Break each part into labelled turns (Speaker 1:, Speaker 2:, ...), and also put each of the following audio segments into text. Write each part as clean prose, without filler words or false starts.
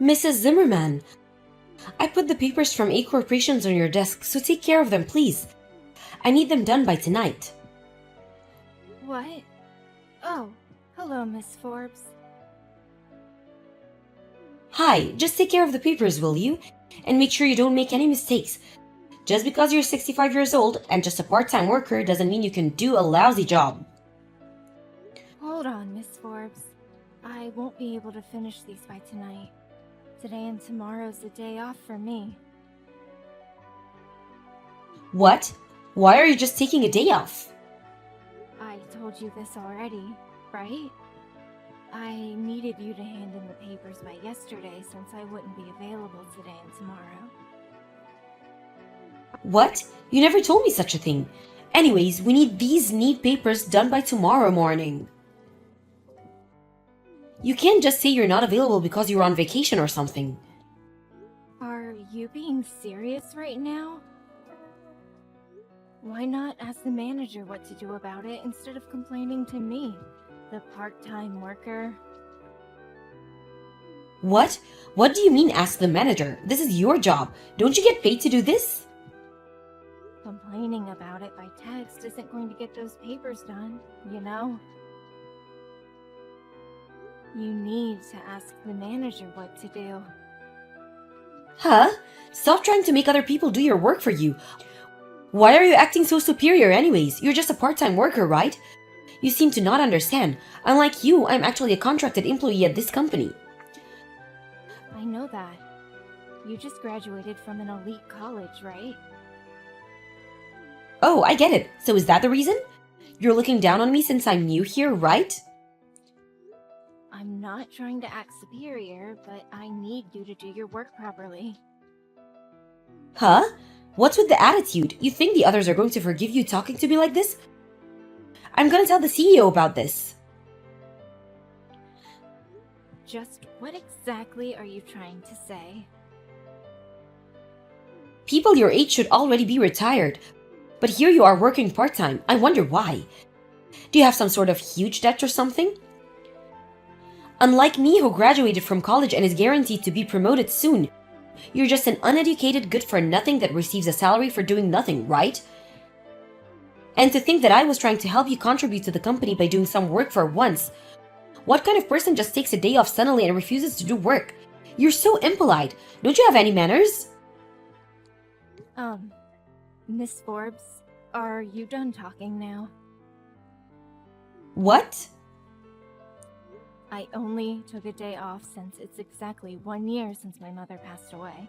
Speaker 1: Mrs. Zimmerman, I put the papers from 8 corporations on your desk, so take care of them, please. I need them done by tonight.
Speaker 2: What? Oh, hello, Miss Forbes.
Speaker 1: Hi, just take care of the papers, will you? And make sure you don't make any mistakes. Just because you're 65 years old and just a part-time worker doesn't mean you can do a lousy job.
Speaker 2: Hold on, Miss Forbes. I won't be able to finish these by tonight. Today and tomorrow's a day off for me.
Speaker 1: What? Why are you just taking a day off?
Speaker 2: I told you this already, right? I needed you to hand in the papers by yesterday since I wouldn't be available today and tomorrow.
Speaker 1: What? You never told me such a thing. Anyways, we need these neat papers done by tomorrow morning. You can't just say you're not available because you're on vacation or something.
Speaker 2: Are you being serious right now? Why not ask the manager what to do about it instead of complaining to me, the part-time worker?
Speaker 1: What? What do you mean ask the manager? This is your job. Don't you get paid to do this?
Speaker 2: Complaining about it by text isn't going to get those papers done, you know? You need to ask the manager what to do.
Speaker 1: Huh? Stop trying to make other people do your work for you. Why are you acting so superior anyways? You're just a part-time worker, right? You seem to not understand. Unlike you, I'm actually a contracted employee at this company.
Speaker 2: I know that. You just graduated from an elite college, right?
Speaker 1: Oh, I get it. So is that the reason? You're looking down on me since I'm new here, right?
Speaker 2: I'm not trying to act superior, but I need you to do your work properly.
Speaker 1: Huh? What's with the attitude? You think the others are going to forgive you talking to me like this? I'm gonna tell the CEO about this.
Speaker 2: Just what exactly are you trying to say?
Speaker 1: People your age should already be retired. But here you are working part-time. I wonder why. Do you have some sort of huge debt or something? Unlike me who graduated from college and is guaranteed to be promoted soon, you're just an uneducated good-for-nothing that receives a salary for doing nothing, right? And to think that I was trying to help you contribute to the company by doing some work for once. What kind of person just takes a day off suddenly and refuses to do work? You're so impolite. Don't you have any manners?
Speaker 2: Miss Forbes, are you done talking now?
Speaker 1: What?
Speaker 2: I only took a day off since it's exactly 1 year since my mother passed away.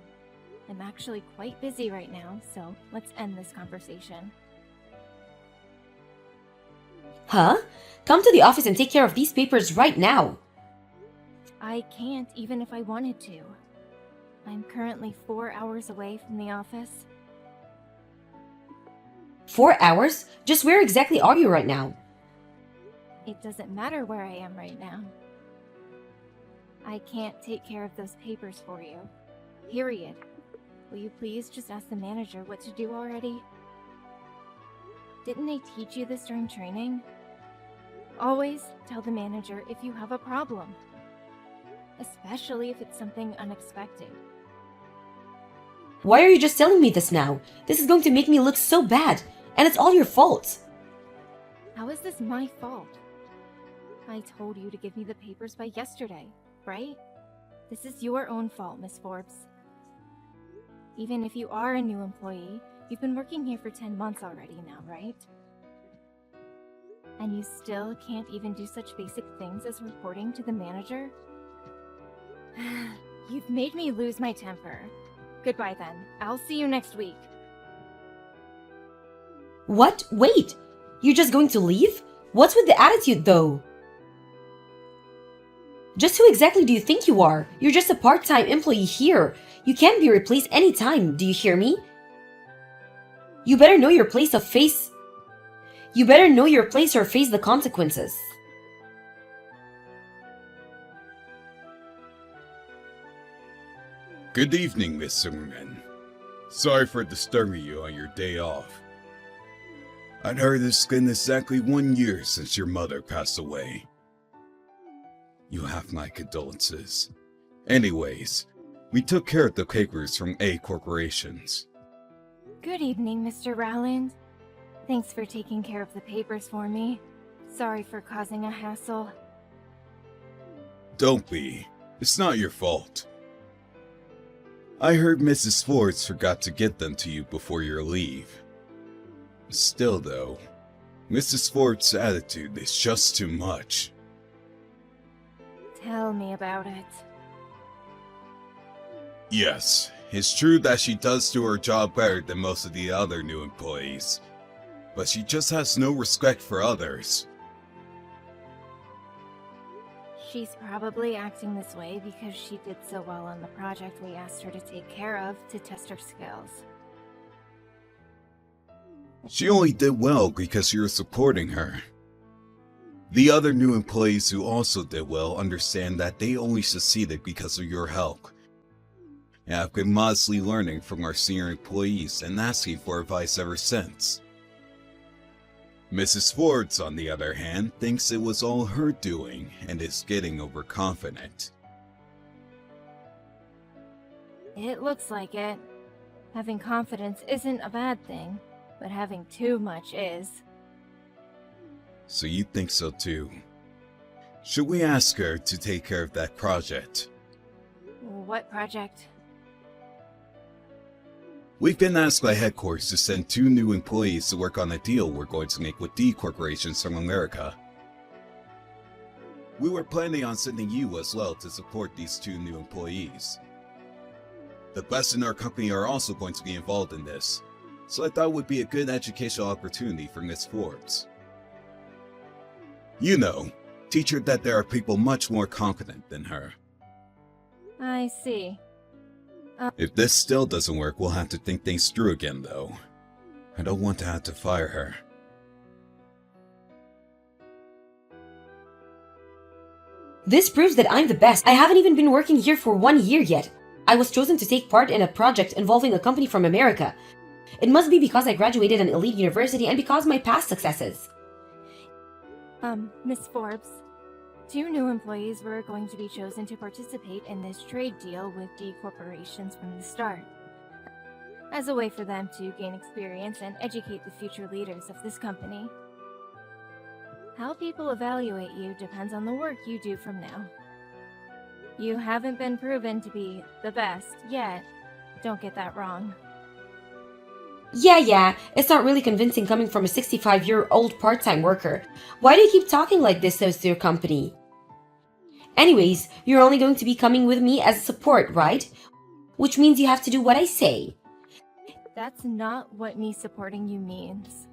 Speaker 2: I'm actually quite busy right now, so let's end this conversation.
Speaker 1: Huh? Come to the office and take care of these papers right now.
Speaker 2: I can't even if I wanted to. I'm currently 4 hours away from the office.
Speaker 1: 4 hours? Just where exactly are you right now?
Speaker 2: It doesn't matter where I am right now. I can't take care of those papers for you. Period. Will you please just ask the manager what to do already? Didn't they teach you this during training? Always tell the manager if you have a problem. Especially if it's something unexpected.
Speaker 1: Why are you just telling me this now? This is going to make me look so bad. And it's all your fault.
Speaker 2: How is this my fault? I told you to give me the papers by yesterday, right? This is your own fault, Miss Forbes. Even if you are a new employee, you've been working here for 10 months already now, right? And you still can't even do such basic things as reporting to the manager? You've made me lose my temper. Goodbye then. I'll see you next week.
Speaker 1: What? Wait! You're just going to leave? What's with the attitude, though? Just who exactly do you think you are? You're just a part-time employee here. You can't be replaced anytime, do you hear me? You better know your place or face the consequences.
Speaker 3: Good evening, Miss Zimmerman. Sorry for disturbing you on your day off. I'd heard it's been exactly 1 year since your mother passed away. You have my condolences, Anyways, we took care of the papers from A corporations.
Speaker 2: Good evening, Mr. Rowland. Thanks for taking care of the papers for me. Sorry for causing a hassle.
Speaker 3: Don't be. It's not your fault. I heard Mrs. Ford's forgot to get them to you before your leave. Still though, Mrs. Ford's attitude is just too much.
Speaker 2: Tell me about it.
Speaker 3: Yes, it's true that she does do her job better than most of the other new employees, but she just has no respect for others.
Speaker 2: She's probably acting this way because she did so well on the project we asked her to take care of to test her skills.
Speaker 3: She only did well because you're supporting her. The other new employees who also did well understand that they only succeeded because of your help. And I've been modestly learning from our senior employees and asking for advice ever since. Mrs. Ford's, on the other hand, thinks it was all her doing and is getting overconfident.
Speaker 2: It looks like it. Having confidence isn't a bad thing, but having too much is.
Speaker 3: So you think so too? Should we ask her to take care of that project?
Speaker 2: What project?
Speaker 3: We've been asked by headquarters to send 2 new employees to work on a deal we're going to make with D corporations from America. We were planning on sending you as well to support these 2 new employees. The best in our company are also going to be involved in this, so I thought it would be a good educational opportunity for Miss Forbes. You know, teach her that there are people much more competent than her.
Speaker 2: I see.
Speaker 3: If this still doesn't work, we'll have to think things through again, though. I don't want to have to fire her.
Speaker 1: This proves that I'm the best. I haven't even been working here for 1 year yet. I was chosen to take part in a project involving a company from America. It must be because I graduated an elite university and because of my past successes.
Speaker 2: Miss Forbes, 2 new employees were going to be chosen to participate in this trade deal with D corporations from the start, as a way for them to gain experience and educate the future leaders of this company. How people evaluate you depends on the work you do from now. You haven't been proven to be the best yet. Don't get that wrong.
Speaker 1: Yeah, it's not really convincing coming from a 65-year-old part-time worker. Why do you keep talking like this to your company? Anyways, you're only going to be coming with me as support, right? Which means you have to do what I say.
Speaker 2: That's not what me supporting you means.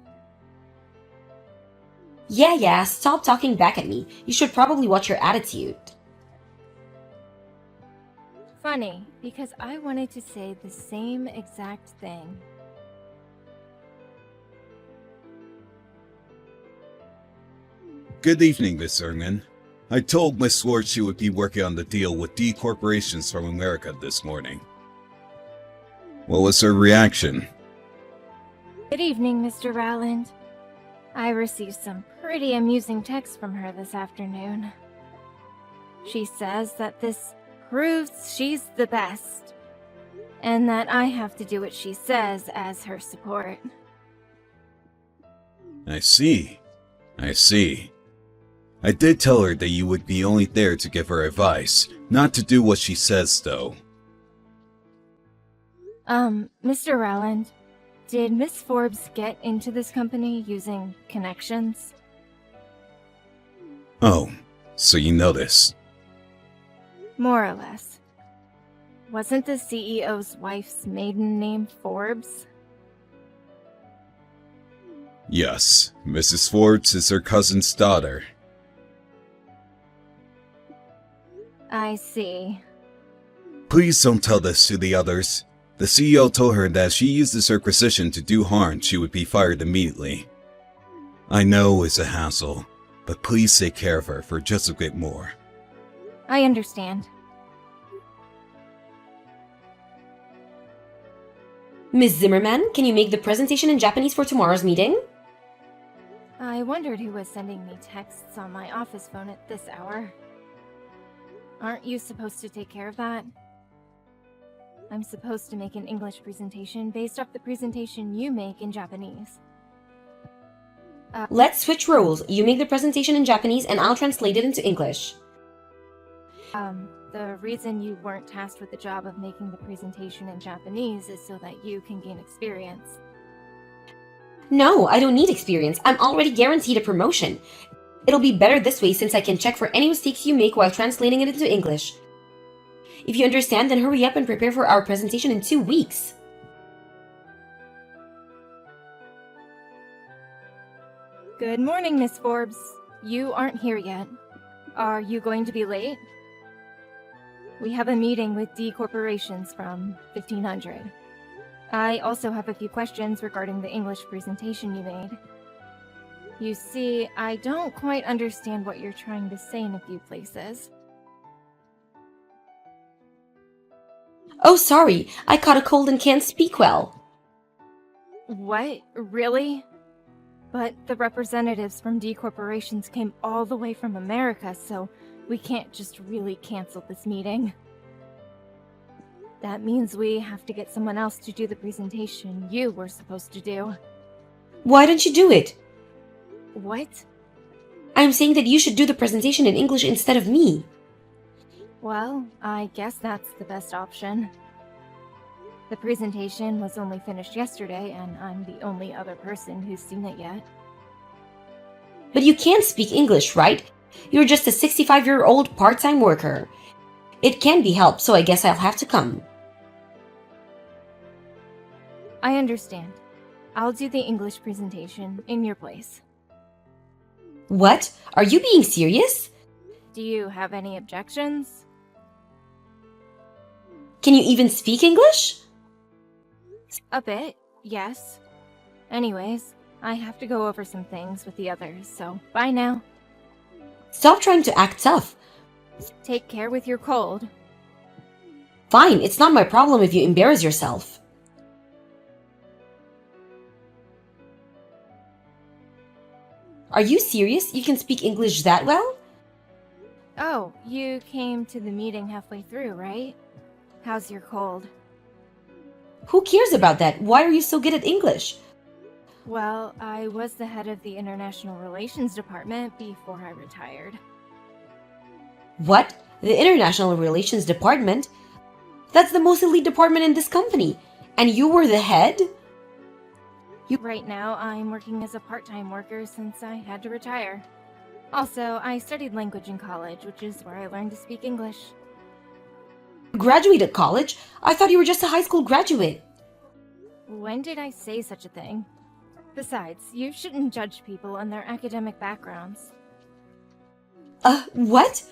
Speaker 1: Yeah, stop talking back at me. You should probably watch your attitude.
Speaker 2: Funny, because I wanted to say the same exact thing.
Speaker 3: Good evening, Miss Erman. I told Miss Ward she would be working on the deal with D corporations from America this morning. What was her reaction?
Speaker 2: Good evening, Mr. Rowland. I received some pretty amusing texts from her this afternoon. She says that this proves she's the best, and that I have to do what she says as her support.
Speaker 3: I see. I did tell her that you would be only there to give her advice, not to do what she says, though.
Speaker 2: Mr. Rowland, did Miss Forbes get into this company using connections?
Speaker 3: Oh, so you know this.
Speaker 2: More or less. Wasn't the CEO's wife's maiden name Forbes?
Speaker 3: Yes, Mrs. Forbes is her cousin's daughter.
Speaker 2: I see.
Speaker 3: Please don't tell this to the others. The CEO told her that if she uses her position to do harm, she would be fired immediately. I know it's a hassle, but please take care of her for just a bit more.
Speaker 2: I understand.
Speaker 1: Ms. Zimmerman, can you make the presentation in Japanese for tomorrow's meeting?
Speaker 2: I wondered who was sending me texts on my office phone at this hour. Aren't you supposed to take care of that? I'm supposed to make an English presentation based off the presentation you make in Japanese.
Speaker 1: Let's switch roles. You make the presentation in Japanese and I'll translate it into English.
Speaker 2: The reason you weren't tasked with the job of making the presentation in Japanese is so that you can gain experience.
Speaker 1: No, I don't need experience. I'm already guaranteed a promotion. It'll be better this way since I can check for any mistakes you make while translating it into English. If you understand, then hurry up and prepare for our presentation in 2 weeks.
Speaker 2: Good morning, Miss Forbes. You aren't here yet. Are you going to be late? We have a meeting with D Corporations from 1500. I also have a few questions regarding the English presentation you made. You see, I don't quite understand what you're trying to say in a few places.
Speaker 1: Oh, sorry. I caught a cold and can't speak well.
Speaker 2: What? Really? But the representatives from D Corporations came all the way from America, so we can't just really cancel this meeting. That means we have to get someone else to do the presentation you were supposed to do.
Speaker 1: Why don't you do it?
Speaker 2: What?
Speaker 1: I'm saying that you should do the presentation in English instead of me.
Speaker 2: Well, I guess that's the best option. The presentation was only finished yesterday, and I'm the only other person who's seen it yet.
Speaker 1: But you can't speak English, right? You're just a 65-year-old part-time worker. It can be helped, so I guess I'll have to come.
Speaker 2: I understand. I'll do the English presentation in your place.
Speaker 1: What? Are you being serious?
Speaker 2: Do you have any objections?
Speaker 1: Can you even speak English?
Speaker 2: A bit, yes. Anyways, I have to go over some things with the others, so bye now.
Speaker 1: Stop trying to act tough.
Speaker 2: Take care with your cold.
Speaker 1: Fine, it's not my problem if you embarrass yourself. Are you serious? You can speak English that well?
Speaker 2: Oh, you came to the meeting halfway through, right? How's your cold?
Speaker 1: Who cares about that? Why are you so good at English?
Speaker 2: Well, I was the head of the International Relations Department before I retired.
Speaker 1: What? The International Relations Department? That's the most elite department in this company. And you were the head?
Speaker 2: Right now, I'm working as a part-time worker since I had to retire. Also, I studied language in college, which is where I learned to speak English.
Speaker 1: You graduated college? I thought you were just a high school graduate.
Speaker 2: When did I say such a thing? Besides, you shouldn't judge people on their academic backgrounds.
Speaker 1: What?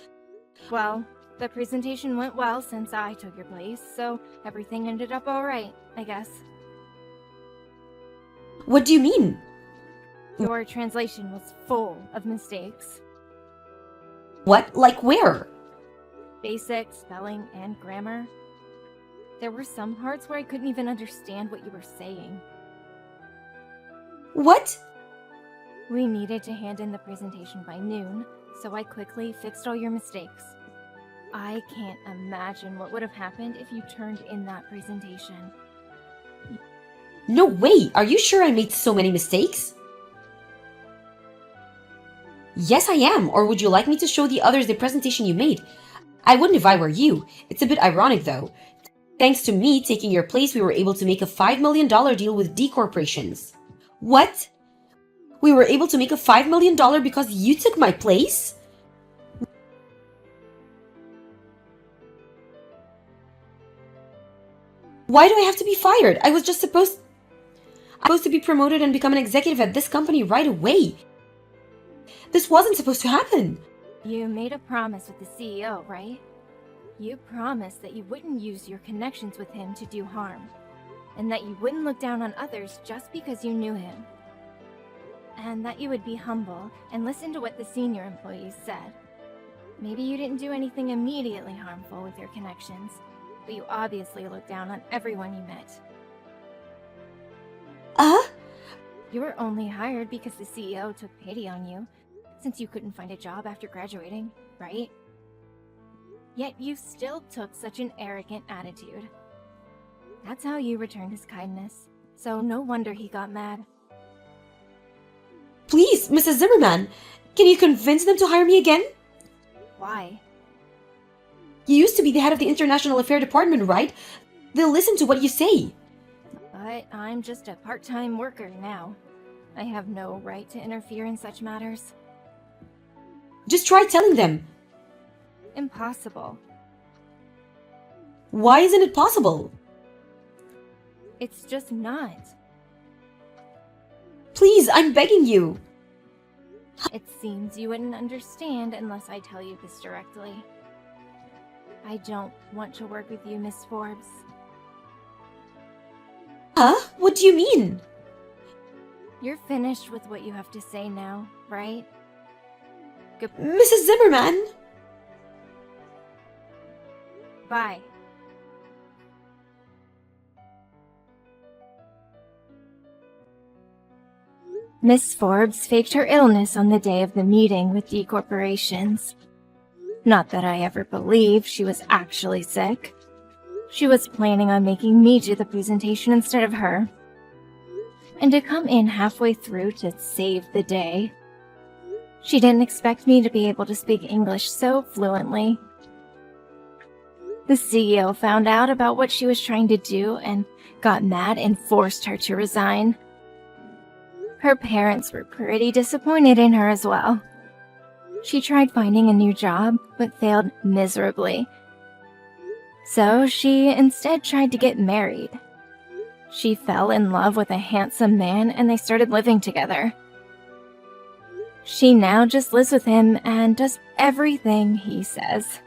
Speaker 2: Well, the presentation went well since I took your place, so everything ended up alright, I guess.
Speaker 1: What do you mean?
Speaker 2: Your translation was full of mistakes.
Speaker 1: What? Like where?
Speaker 2: Basic spelling and grammar. There were some parts where I couldn't even understand what you were saying.
Speaker 1: What?
Speaker 2: We needed to hand in the presentation by noon, so I quickly fixed all your mistakes. I can't imagine what would have happened if you turned in that presentation.
Speaker 1: No way! Are you sure I made so many mistakes? Yes, I am. Or would you like me to show the others the presentation you made? I wouldn't if I were you. It's a bit ironic though. Thanks to me taking your place, we were able to make a $5 million deal with D Corporations. What? We were able to make a $5 million because you took my place? Why do I have to be fired? I was just supposed to be promoted and become an executive at this company right away. This wasn't supposed to happen.
Speaker 2: You made a promise with the CEO, right? You promised that you wouldn't use your connections with him to do harm, and that you wouldn't look down on others just because you knew him. And that you would be humble and listen to what the senior employees said. Maybe you didn't do anything immediately harmful with your connections, but you obviously looked down on everyone you met. You were only hired because the CEO took pity on you, since you couldn't find a job after graduating, right? Yet you still took such an arrogant attitude. That's how you returned his kindness, so no wonder he got mad.
Speaker 1: Please, Mrs. Zimmerman, can you convince them to hire me again?
Speaker 2: Why?
Speaker 1: You used to be the head of the International Affair Department, right? They'll listen to what you say.
Speaker 2: But I'm just a part-time worker now. I have no right to interfere in such matters.
Speaker 1: Just try telling them.
Speaker 2: Impossible.
Speaker 1: Why isn't it possible?
Speaker 2: It's just not.
Speaker 1: Please, I'm begging you.
Speaker 2: It seems you wouldn't understand unless I tell you this directly. I don't want to work with you, Miss Forbes.
Speaker 1: Huh? What do you mean?
Speaker 2: You're finished with what you have to say now, right?
Speaker 1: Mrs. Zimmerman?
Speaker 2: Bye. Miss Forbes faked her illness on the day of the meeting with D corporations. Not that I ever believed she was actually sick. She was planning on making me do the presentation instead of her. And to come in halfway through to save the day. She didn't expect me to be able to speak English so fluently. The CEO found out about what she was trying to do and got mad and forced her to resign. Her parents were pretty disappointed in her as well. She tried finding a new job, but failed miserably. So she instead tried to get married. She fell in love with a handsome man and they started living together. She now just lives with him and does everything he says.